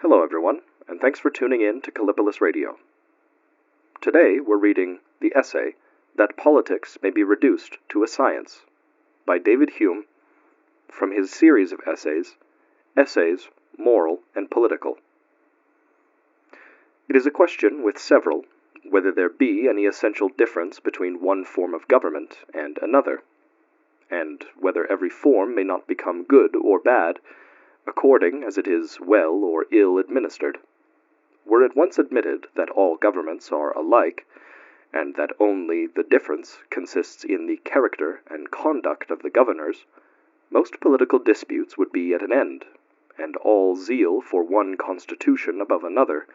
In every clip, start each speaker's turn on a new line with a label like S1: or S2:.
S1: Hello everyone, and thanks for tuning in to Kallipolis Radio. Today we're reading the essay, That Politics May Be Reduced to a Science, by David Hume, from his series of Essays, Moral and Political. It is a question with several, whether there be any essential difference between one form of government and another, and whether every form may not become good or bad, according as it is well or ill administered. Were it once admitted that all governments are alike, and that only the difference consists in the character and conduct of the governors, most political disputes would be at an end, and all zeal for one constitution above another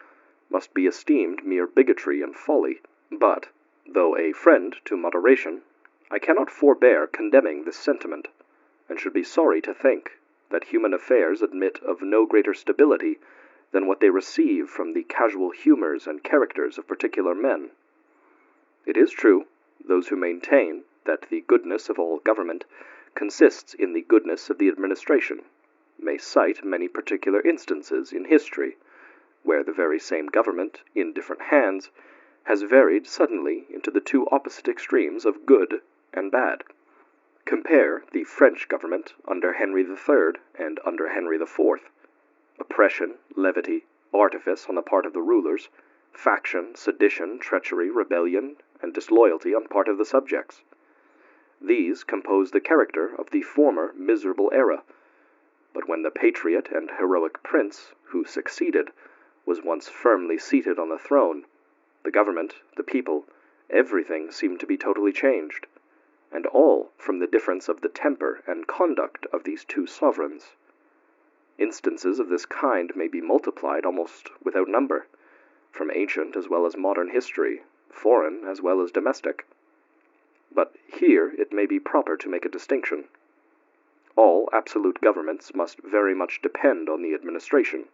S1: must be esteemed mere bigotry and folly. But, though a friend to moderation, I cannot forbear condemning this sentiment, and should be sorry to think that human affairs admit of no greater stability than what they receive from the casual humors and characters of particular men. It is true, those who maintain that the goodness of all government consists in the goodness of the administration may cite many particular instances in history, where the very same government, in different hands, has varied suddenly into the two opposite extremes of good and bad. Compare the French government under Henry III and under Henry IV. Oppression, levity, artifice on the part of the rulers, faction, sedition, treachery, rebellion, and disloyalty on part of the subjects. These compose the character of the former miserable era. But when the patriot and heroic prince, who succeeded, was once firmly seated on the throne, the government, the people, everything seemed to be totally changed, and all from the difference of the temper and conduct of these two sovereigns. Instances of this kind may be multiplied almost without number, from ancient as well as modern history, foreign as well as domestic. But here it may be proper to make a distinction. All absolute governments must very much depend on the administration,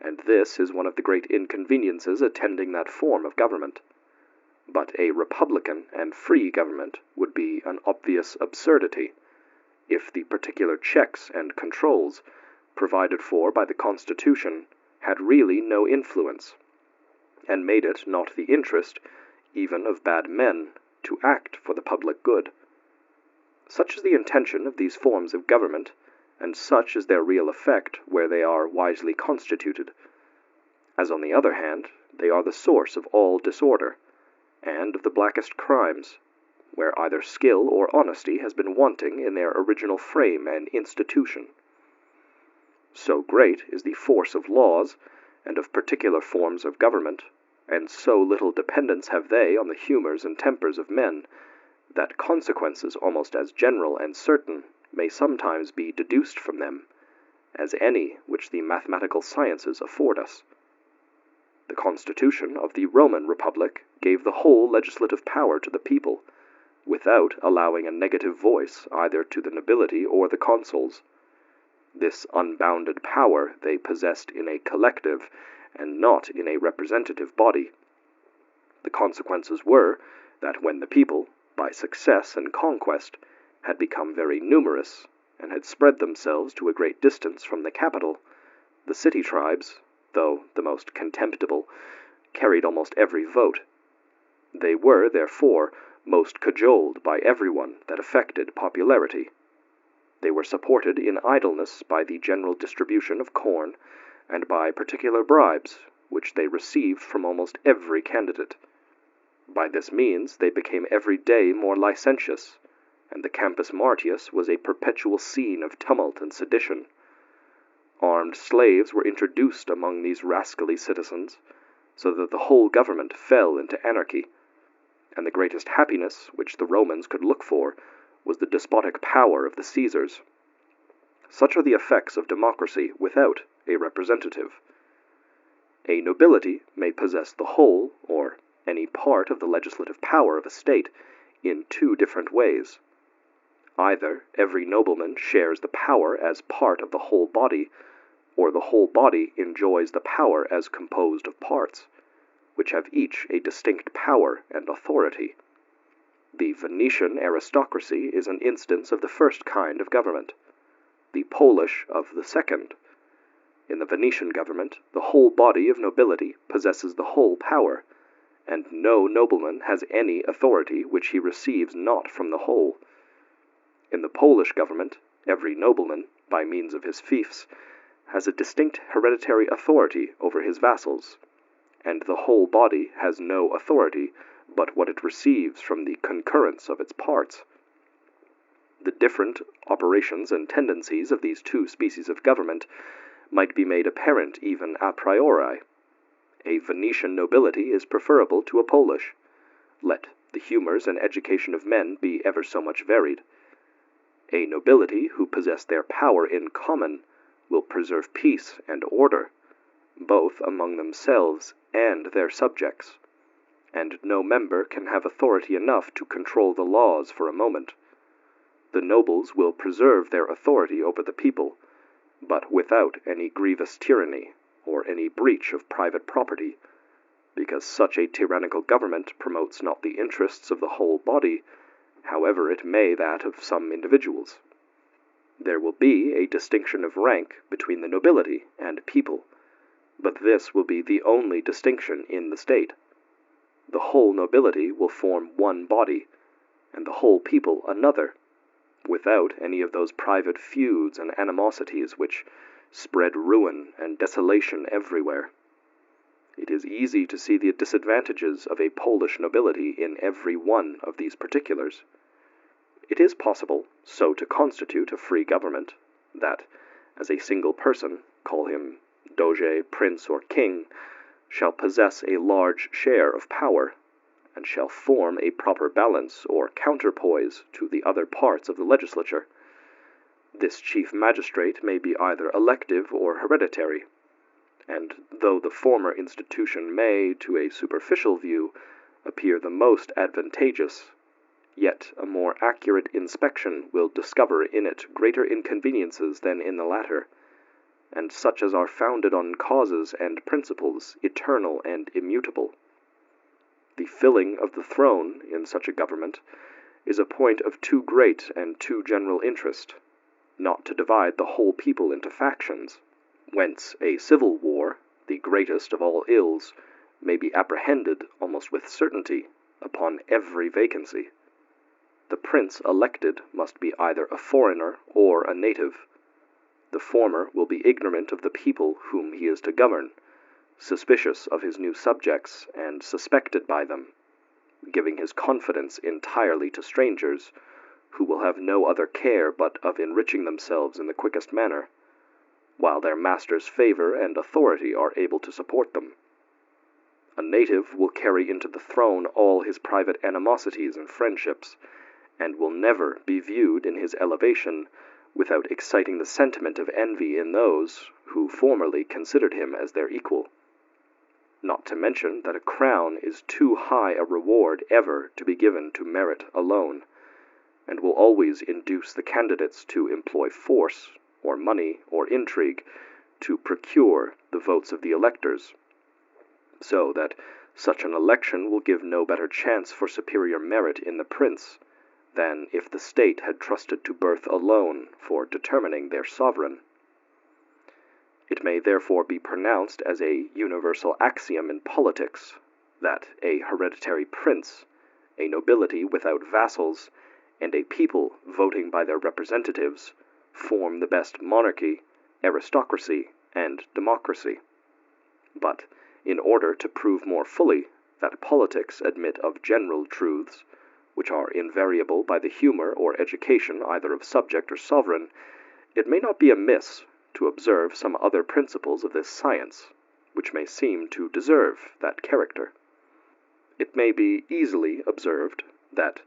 S1: and this is one of the great inconveniences attending that form of government. But a republican and free government would be an obvious absurdity, if the particular checks and controls provided for by the Constitution had really no influence, and made it not the interest, even of bad men, to act for the public good. Such is the intention of these forms of government, and such is their real effect where they are wisely constituted, as on the other hand they are the source of all disorder, and of the blackest crimes, where either skill or honesty has been wanting in their original frame and institution. So great is the force of laws, and of particular forms of government, and so little dependence have they on the humors and tempers of men, that consequences almost as general and certain may sometimes be deduced from them, as any which the mathematical sciences afford us. The Constitution of the Roman Republic gave the whole legislative power to the people, without allowing a negative voice either to the nobility or the consuls. This unbounded power they possessed in a collective, and not in a representative body. The consequences were that when the people, by success and conquest, had become very numerous, and had spread themselves to a great distance from the capital, the city tribes, though the most contemptible, carried almost every vote. They were, therefore, most cajoled by everyone that affected popularity. They were supported in idleness by the general distribution of corn, and by particular bribes, which they received from almost every candidate. By this means they became every day more licentious, and the Campus Martius was a perpetual scene of tumult and sedition. Armed slaves were introduced among these rascally citizens, so that the whole government fell into anarchy, and the greatest happiness which the Romans could look for was the despotic power of the Caesars. Such are the effects of democracy without a representative. A nobility may possess the whole, or any part of the legislative power of a state, in two different ways. Either every nobleman shares the power as part of the whole body, or the whole body enjoys the power as composed of parts, which have each a distinct power and authority. The Venetian aristocracy is an instance of the first kind of government, the Polish of the second. In the Venetian government, the whole body of nobility possesses the whole power, and no nobleman has any authority which he receives not from the whole. In the Polish government, every nobleman, by means of his fiefs, has a distinct hereditary authority over his vassals, and the whole body has no authority but what it receives from the concurrence of its parts. The different operations and tendencies of these two species of government might be made apparent even a priori. A Venetian nobility is preferable to a Polish, let the humours and education of men be ever so much varied. A nobility who possess their power in common will preserve peace and order, both among themselves and their subjects, and no member can have authority enough to control the laws for a moment. The nobles will preserve their authority over the people, but without any grievous tyranny or any breach of private property, because such a tyrannical government promotes not the interests of the whole body, however it may that of some individuals. There will be a distinction of rank between the nobility and people, but this will be the only distinction in the state. The whole nobility will form one body, and the whole people another, without any of those private feuds and animosities which spread ruin and desolation everywhere. It is easy to see the disadvantages of a Polish nobility in every one of these particulars. It is possible so to constitute a free government, that, as a single person, call him doge, prince, or king, shall possess a large share of power, and shall form a proper balance or counterpoise to the other parts of the legislature. This chief magistrate may be either elective or hereditary, and though the former institution may, to a superficial view, appear the most advantageous, yet a more accurate inspection will discover in it greater inconveniences than in the latter, and such as are founded on causes and principles eternal and immutable. The filling of the throne in such a government is a point of too great and too general interest, not to divide the whole people into factions, whence a civil war, the greatest of all ills, may be apprehended almost with certainty upon every vacancy. The prince elected must be either a foreigner or a native. The former will be ignorant of the people whom he is to govern, suspicious of his new subjects, and suspected by them, giving his confidence entirely to strangers, who will have no other care but of enriching themselves in the quickest manner, while their master's favor and authority are able to support them. A native will carry into the throne all his private animosities and friendships, and will never be viewed in his elevation without exciting the sentiment of envy in those who formerly considered him as their equal. Not to mention that a crown is too high a reward ever to be given to merit alone, and will always induce the candidates to employ force, or money, or intrigue, to procure the votes of the electors, so that such an election will give no better chance for superior merit in the prince than if the state had trusted to birth alone for determining their sovereign. It may therefore be pronounced as a universal axiom in politics that a hereditary prince, a nobility without vassals, and a people voting by their representatives form the best monarchy, aristocracy, and democracy. But in order to prove more fully that politics admit of general truths, which are invariable by the humour or education either of subject or sovereign, it may not be amiss to observe some other principles of this science, which may seem to deserve that character. It may be easily observed that,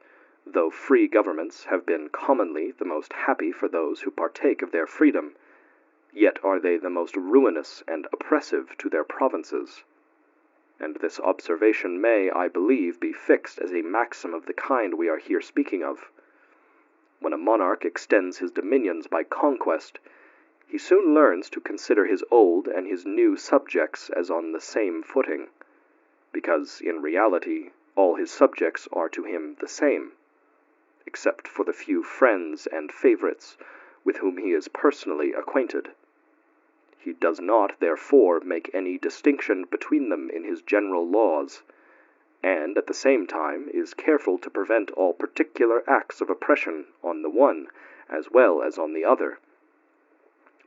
S1: though free governments have been commonly the most happy for those who partake of their freedom, yet are they the most ruinous and oppressive to their provinces. And this observation may, I believe, be fixed as a maxim of the kind we are here speaking of. When a monarch extends his dominions by conquest, he soon learns to consider his old and his new subjects as on the same footing, because, in reality, all his subjects are to him the same, except for the few friends and favorites with whom he is personally acquainted. He does not, therefore, make any distinction between them in his general laws, and at the same time is careful to prevent all particular acts of oppression on the one as well as on the other.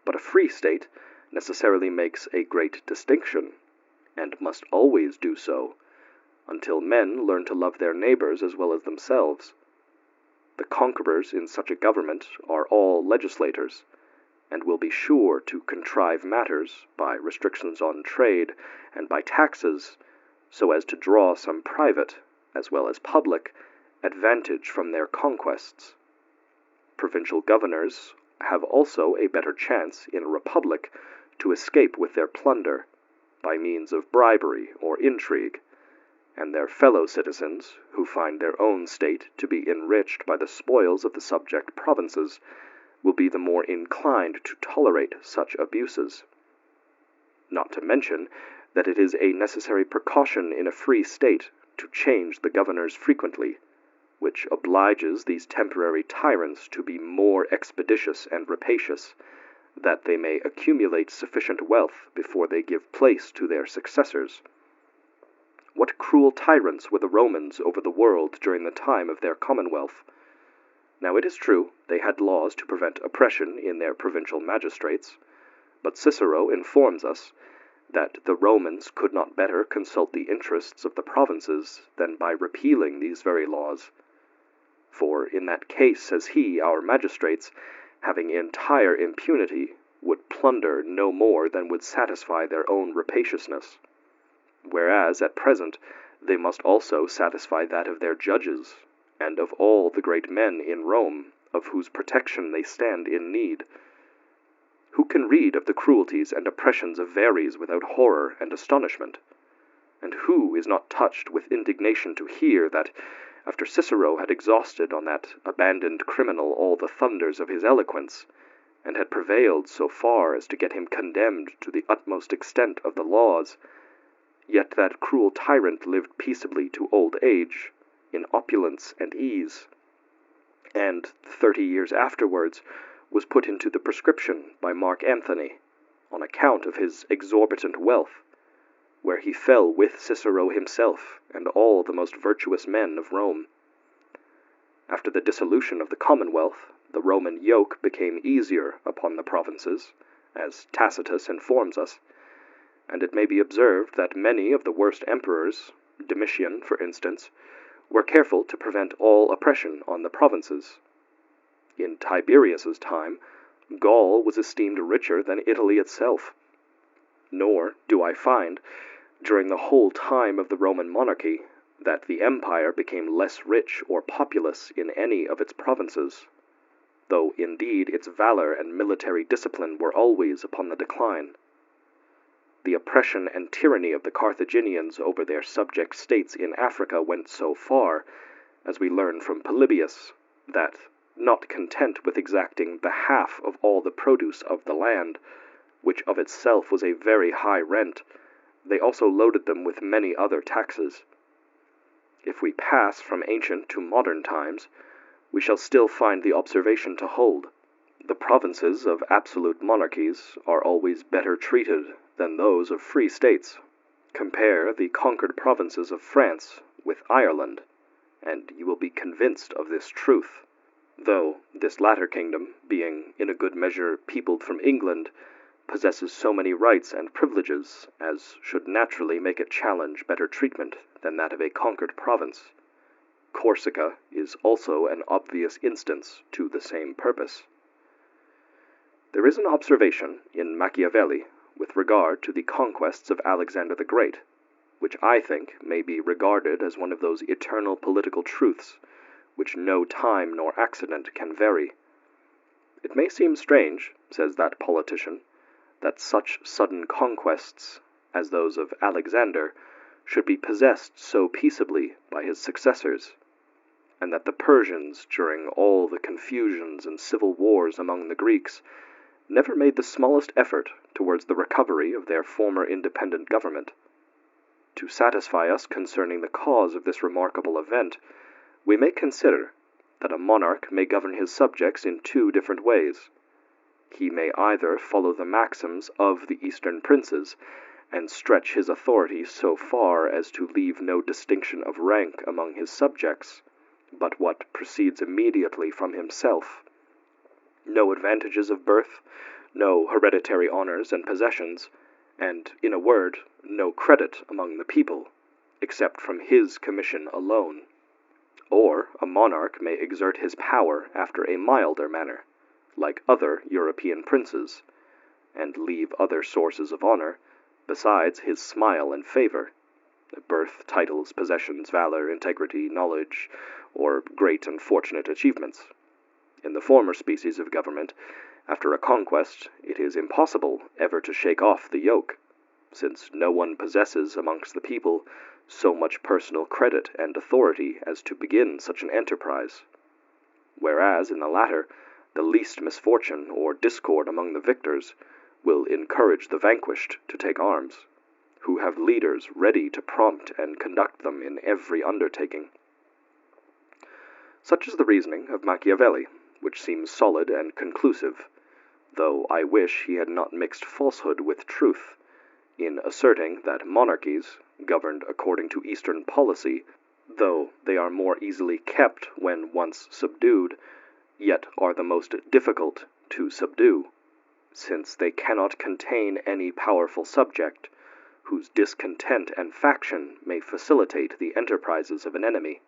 S1: But a free state necessarily makes a great distinction, and must always do so, until men learn to love their neighbors as well as themselves. The conquerors in such a government are all legislators, and will be sure to contrive matters by restrictions on trade and by taxes, so as to draw some private, as well as public, advantage from their conquests. Provincial governors have also a better chance in a republic to escape with their plunder, by means of bribery or intrigue, and their fellow citizens, who find their own state to be enriched by the spoils of the subject provinces, will be the more inclined to tolerate such abuses. Not to mention that it is a necessary precaution in a free state to change the governors frequently, which obliges these temporary tyrants to be more expeditious and rapacious, that they may accumulate sufficient wealth before they give place to their successors. What cruel tyrants were the Romans over the world during the time of their commonwealth! Now it is true, they had laws to prevent oppression in their provincial magistrates, but Cicero informs us that the Romans could not better consult the interests of the provinces than by repealing these very laws. For in that case, says he, our magistrates, having entire impunity, would plunder no more than would satisfy their own rapaciousness, whereas at present they must also satisfy that of their judges, and of all the great men in Rome, of whose protection they stand in need. Who can read of the cruelties and oppressions of Verres without horror and astonishment? And who is not touched with indignation to hear that, after Cicero had exhausted on that abandoned criminal all the thunders of his eloquence, and had prevailed so far as to get him condemned to the utmost extent of the laws, yet that cruel tyrant lived peaceably to old age, in opulence and ease, and 30 years afterwards was put into the prescription by Mark Antony, on account of his exorbitant wealth, where he fell with Cicero himself and all the most virtuous men of Rome. After the dissolution of the Commonwealth, the Roman yoke became easier upon the provinces, as Tacitus informs us, and it may be observed that many of the worst emperors, Domitian, for instance, were careful to prevent all oppression on the provinces. In Tiberius's time, Gaul was esteemed richer than Italy itself. Nor do I find, during the whole time of the Roman monarchy, that the empire became less rich or populous in any of its provinces, though indeed its valor and military discipline were always upon the decline. The oppression and tyranny of the Carthaginians over their subject states in Africa went so far, as we learn from Polybius, that, not content with exacting the half of all the produce of the land, which of itself was a very high rent, they also loaded them with many other taxes. If we pass from ancient to modern times, we shall still find the observation to hold. The provinces of absolute monarchies are always better treated than those of free states. Compare the conquered provinces of France with Ireland, and you will be convinced of this truth, though this latter kingdom, being in a good measure peopled from England, possesses so many rights and privileges as should naturally make it challenge better treatment than that of a conquered province. Corsica is also an obvious instance to the same purpose. There is an observation in Machiavelli with regard to the conquests of Alexander the Great, which I think may be regarded as one of those eternal political truths which no time nor accident can vary. It may seem strange, says that politician, that such sudden conquests as those of Alexander should be possessed so peaceably by his successors, and that the Persians, during all the confusions and civil wars among the Greeks, never made the smallest effort towards the recovery of their former independent government. To satisfy us concerning the cause of this remarkable event, we may consider that a monarch may govern his subjects in two different ways. he may either follow the maxims of the Eastern princes, and stretch his authority so far as to leave no distinction of rank among his subjects, but what proceeds immediately from himself, no advantages of birth, no hereditary honors and possessions, and, in a word, no credit among the people, except from his commission alone. Or a monarch may exert his power after a milder manner, like other European princes, and leave other sources of honor, besides his smile and favor, birth, titles, possessions, valor, integrity, knowledge, or great and fortunate achievements. In the former species of government, after a conquest, it is impossible ever to shake off the yoke, since no one possesses amongst the people so much personal credit and authority as to begin such an enterprise. Whereas in the latter, the least misfortune or discord among the victors will encourage the vanquished to take arms, who have leaders ready to prompt and conduct them in every undertaking. Such is the reasoning of Machiavelli, which seems solid and conclusive, though I wish he had not mixed falsehood with truth, in asserting that monarchies, governed according to Eastern policy, though they are more easily kept when once subdued, yet are the most difficult to subdue, since they cannot contain any powerful subject, whose discontent and faction may facilitate the enterprises of an enemy.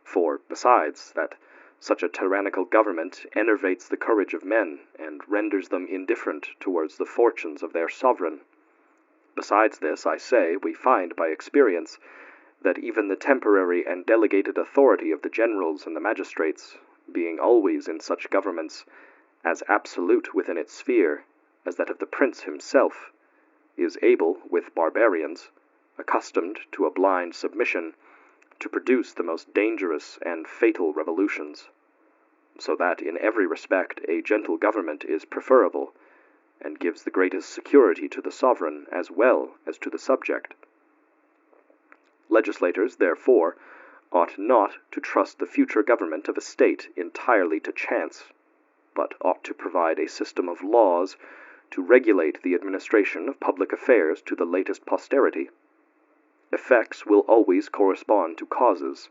S1: For, besides that, such a tyrannical government enervates the courage of men, and renders them indifferent towards the fortunes of their sovereign. Besides this, I say, we find by experience that even the temporary and delegated authority of the generals and the magistrates, being always in such governments as absolute within its sphere as that of the prince himself, is able, with barbarians, accustomed to a blind submission, to produce the most dangerous and fatal revolutions, so that in every respect a gentle government is preferable, and gives the greatest security to the sovereign as well as to the subject. Legislators, therefore, ought not to trust the future government of a state entirely to chance, but ought to provide a system of laws to regulate the administration of public affairs to the latest posterity. Effects will always correspond to causes,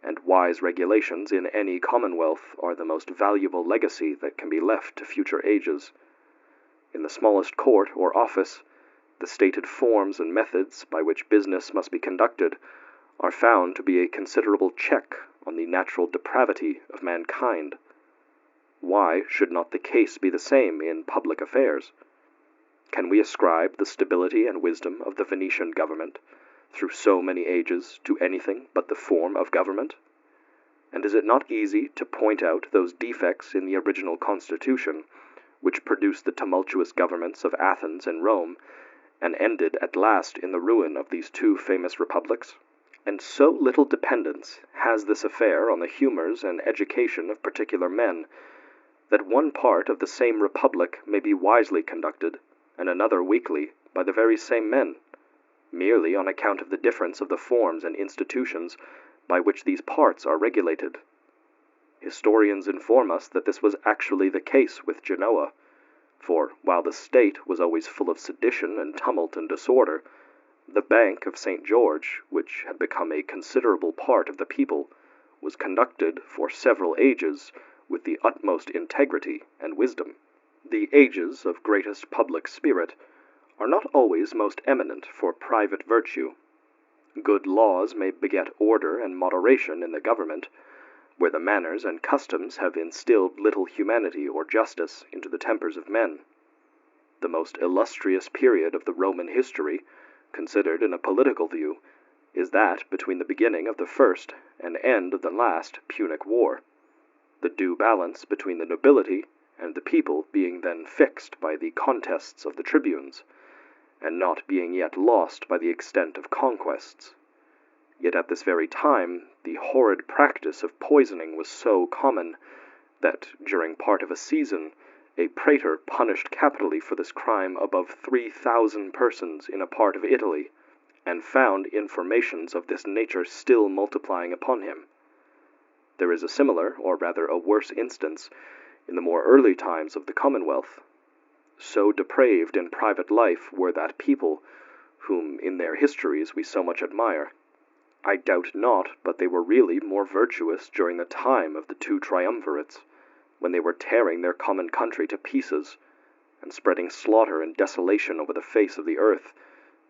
S1: and wise regulations in any commonwealth are the most valuable legacy that can be left to future ages. In the smallest court or office, the stated forms and methods by which business must be conducted are found to be a considerable check on the natural depravity of mankind. Why should not the case be the same in public affairs? Can we ascribe the stability and wisdom of the Venetian government, through so many ages, to anything but the form of government? And is it not easy to point out those defects in the original constitution, which produced the tumultuous governments of Athens and Rome, and ended at last in the ruin of these two famous republics? And so little dependence has this affair on the humors and education of particular men, that one part of the same republic may be wisely conducted, and another weakly, by the very same men, merely on account of the difference of the forms and institutions by which these parts are regulated. Historians inform us that this was actually the case with Genoa, for while the state was always full of sedition and tumult and disorder, the Bank of St. George, which had become a considerable part of the people, was conducted for several ages with the utmost integrity and wisdom. The ages of greatest public spirit are not always most eminent for private virtue. Good laws may beget order and moderation in the government, where the manners and customs have instilled little humanity or justice into the tempers of men. The most illustrious period of the Roman history, considered in a political view, is that between the beginning of the first and end of the last Punic War, the due balance between the nobility and the people being then fixed by the contests of the tribunes, and not being yet lost by the extent of conquests. Yet at this very time the horrid practice of poisoning was so common that, during part of a season, a praetor punished capitally for this crime above 3,000 persons in a part of Italy, and found informations of this nature still multiplying upon him. There is a similar, or rather a worse instance, in the more early times of the Commonwealth. So depraved in private life were that people, whom in their histories we so much admire. I doubt not but they were really more virtuous during the time of the two triumvirates, when they were tearing their common country to pieces, and spreading slaughter and desolation over the face of the earth,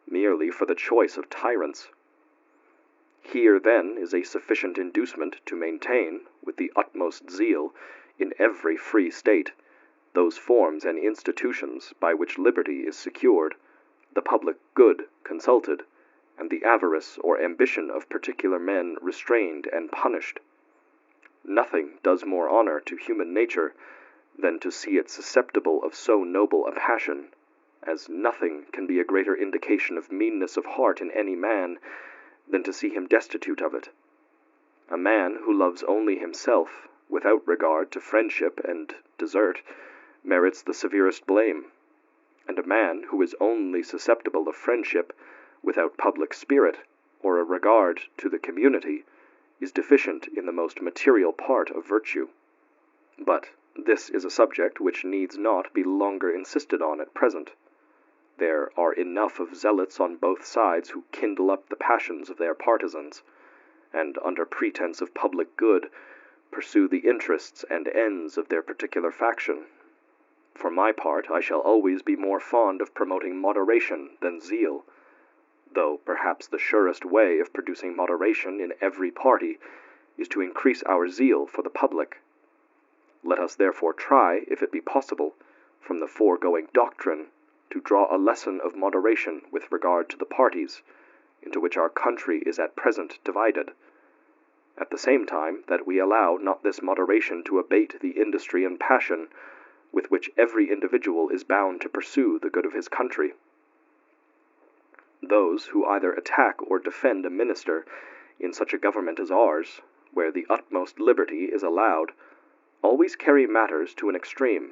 S1: merely for the choice of tyrants. Here, then, is a sufficient inducement to maintain, with the utmost zeal, in every free state, those forms and institutions by which liberty is secured, the public good consulted, and the avarice or ambition of particular men restrained and punished. Nothing does more honor to human nature than to see it susceptible of so noble a passion, as nothing can be a greater indication of meanness of heart in any man than to see him destitute of it. A man who loves only himself, without regard to friendship and desert, merits the severest blame, and a man who is only susceptible of friendship, without public spirit, or a regard to the community, is deficient in the most material part of virtue. But this is a subject which needs not be longer insisted on at present. There are enough of zealots on both sides who kindle up the passions of their partisans, and under pretense of public good, pursue the interests and ends of their particular faction. For my part, I shall always be more fond of promoting moderation than zeal, though perhaps the surest way of producing moderation in every party is to increase our zeal for the public. Let us therefore try, if it be possible, from the foregoing doctrine, to draw a lesson of moderation with regard to the parties, into which our country is at present divided, at the same time that we allow not this moderation to abate the industry and passion with which every individual is bound to pursue the good of his country. Those who either attack or defend a minister in such a government as ours, where the utmost liberty is allowed, always carry matters to an extreme,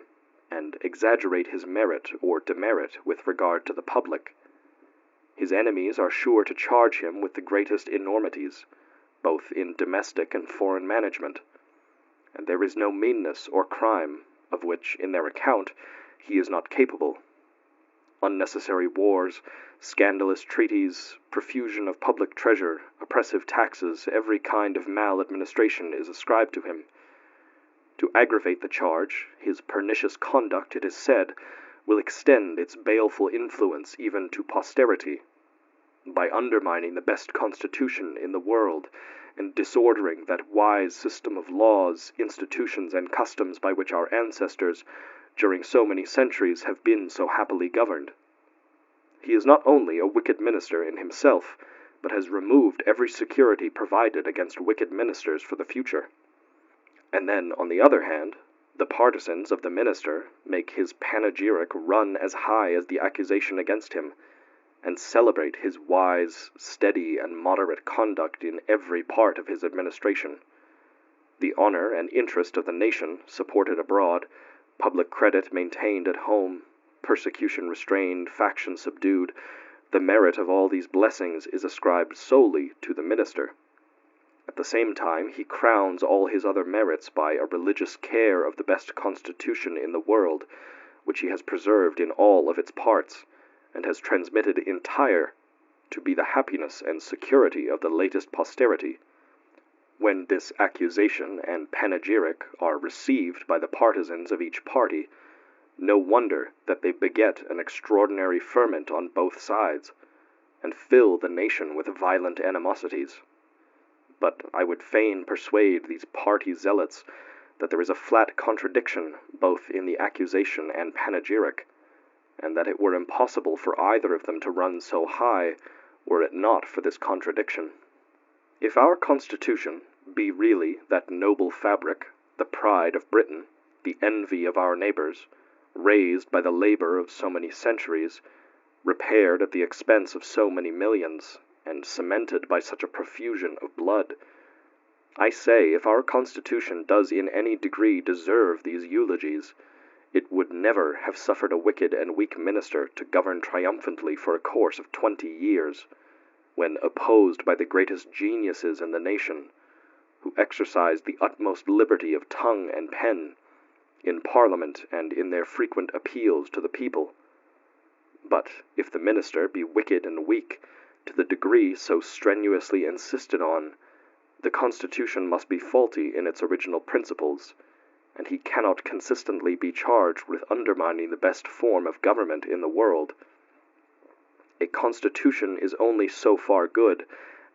S1: and exaggerate his merit or demerit with regard to the public. His enemies are sure to charge him with the greatest enormities, both in domestic and foreign management, and there is no meanness or crime of which, in their account, he is not capable. Unnecessary wars, scandalous treaties, profusion of public treasure, oppressive taxes, every kind of maladministration is ascribed to him. To aggravate the charge, his pernicious conduct, it is said, will extend its baleful influence even to posterity, by undermining the best constitution in the world, and disordering that wise system of laws, institutions, and customs by which our ancestors, during so many centuries, have been so happily governed. He is not only a wicked minister in himself, but has removed every security provided against wicked ministers for the future. And then, on the other hand, the partisans of the minister make his panegyric run as high as the accusation against him, and celebrate his wise, steady, and moderate conduct in every part of his administration. The honor and interest of the nation supported abroad, public credit maintained at home, persecution restrained, faction subdued, the merit of all these blessings is ascribed solely to the minister. At the same time, he crowns all his other merits by a religious care of the best constitution in the world, which he has preserved in all of its parts, and has transmitted entire to be the happiness and security of the latest posterity. When this accusation and panegyric are received by the partisans of each party, no wonder that they beget an extraordinary ferment on both sides, and fill the nation with violent animosities. But I would fain persuade these party zealots that there is a flat contradiction both in the accusation and panegyric, and that it were impossible for either of them to run so high, were it not for this contradiction. If our Constitution be really that noble fabric, the pride of Britain, the envy of our neighbors, raised by the labor of so many centuries, repaired at the expense of so many millions, and cemented by such a profusion of blood, I say, if our Constitution does in any degree deserve these eulogies, it would never have suffered a wicked and weak minister to govern triumphantly for a course of 20 years, when opposed by the greatest geniuses in the nation, who exercised the utmost liberty of tongue and pen, in Parliament and in their frequent appeals to the people. But if the minister be wicked and weak to the degree so strenuously insisted on, the Constitution must be faulty in its original principles, and he cannot consistently be charged with undermining the best form of government in the world. A Constitution is only so far good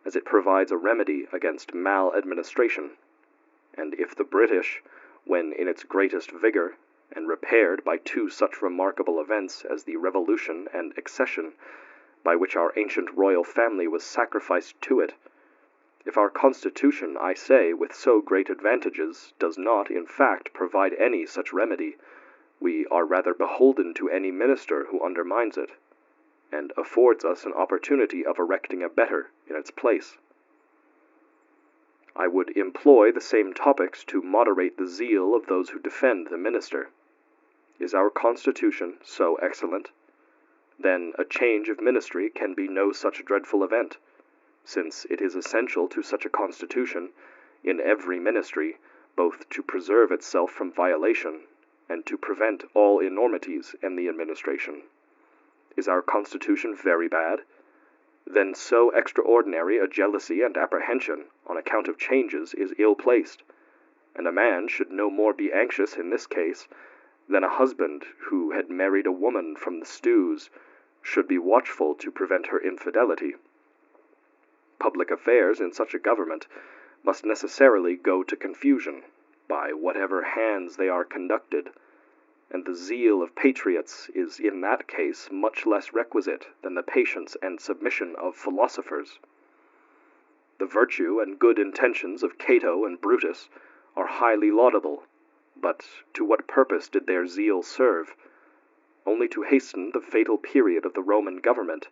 S1: as it provides a remedy against maladministration, and if the British, when in its greatest vigor, and repaired by two such remarkable events as the Revolution and Accession, by which our ancient royal family was sacrificed to it, if our Constitution, I say, with so great advantages, does not, in fact, provide any such remedy, we are rather beholden to any minister who undermines it, and affords us an opportunity of erecting a better in its place. I would employ the same topics to moderate the zeal of those who defend the minister. Is our Constitution so excellent? Then a change of ministry can be no such dreadful event, since it is essential to such a Constitution, in every ministry, both to preserve itself from violation, and to prevent all enormities in the administration. Is our Constitution very bad? Then so extraordinary a jealousy and apprehension on account of changes is ill-placed, and a man should no more be anxious in this case than a husband who had married a woman from the stews should be watchful to prevent her infidelity. Public affairs in such a government must necessarily go to confusion, by whatever hands they are conducted, and the zeal of patriots is in that case much less requisite than the patience and submission of philosophers. The virtue and good intentions of Cato and Brutus are highly laudable, but to what purpose did their zeal serve? Only to hasten the fatal period of the Roman government,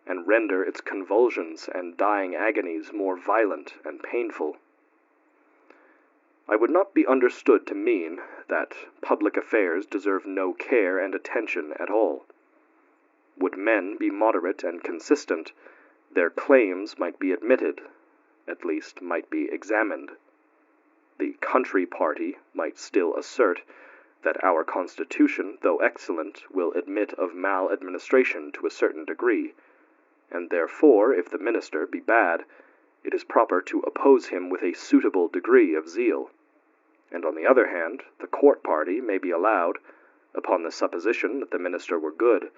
S1: and render its convulsions and dying agonies more violent and painful. I would not be understood to mean that public affairs deserve no care and attention at all. Would men be moderate and consistent, their claims might be admitted, at least might be examined. The country party might still assert that our Constitution, though excellent, will admit of maladministration to a certain degree, and therefore, if the minister be bad, it is proper to oppose him with a suitable degree of zeal. And on the other hand, the court party may be allowed, upon the supposition that the minister were good,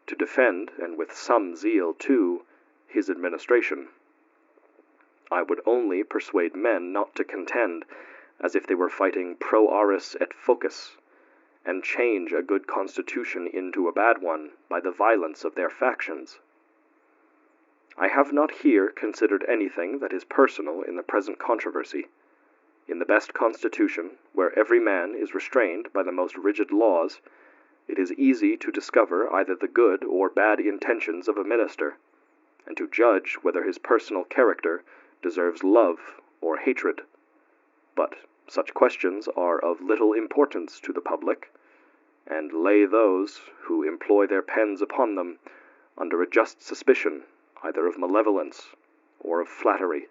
S1: to defend, and with some zeal too, his administration. I would only persuade men not to contend as if they were fighting pro aris et focus, and change a good constitution into a bad one by the violence of their factions. I have not here considered anything that is personal in the present controversy. In the best constitution, where every man is restrained by the most rigid laws, it is easy to discover either the good or bad intentions of a minister, and to judge whether his personal character deserves love or hatred. But such questions are of little importance to the public, and lay those who employ their pens upon them under a just suspicion either of malevolence or of flattery.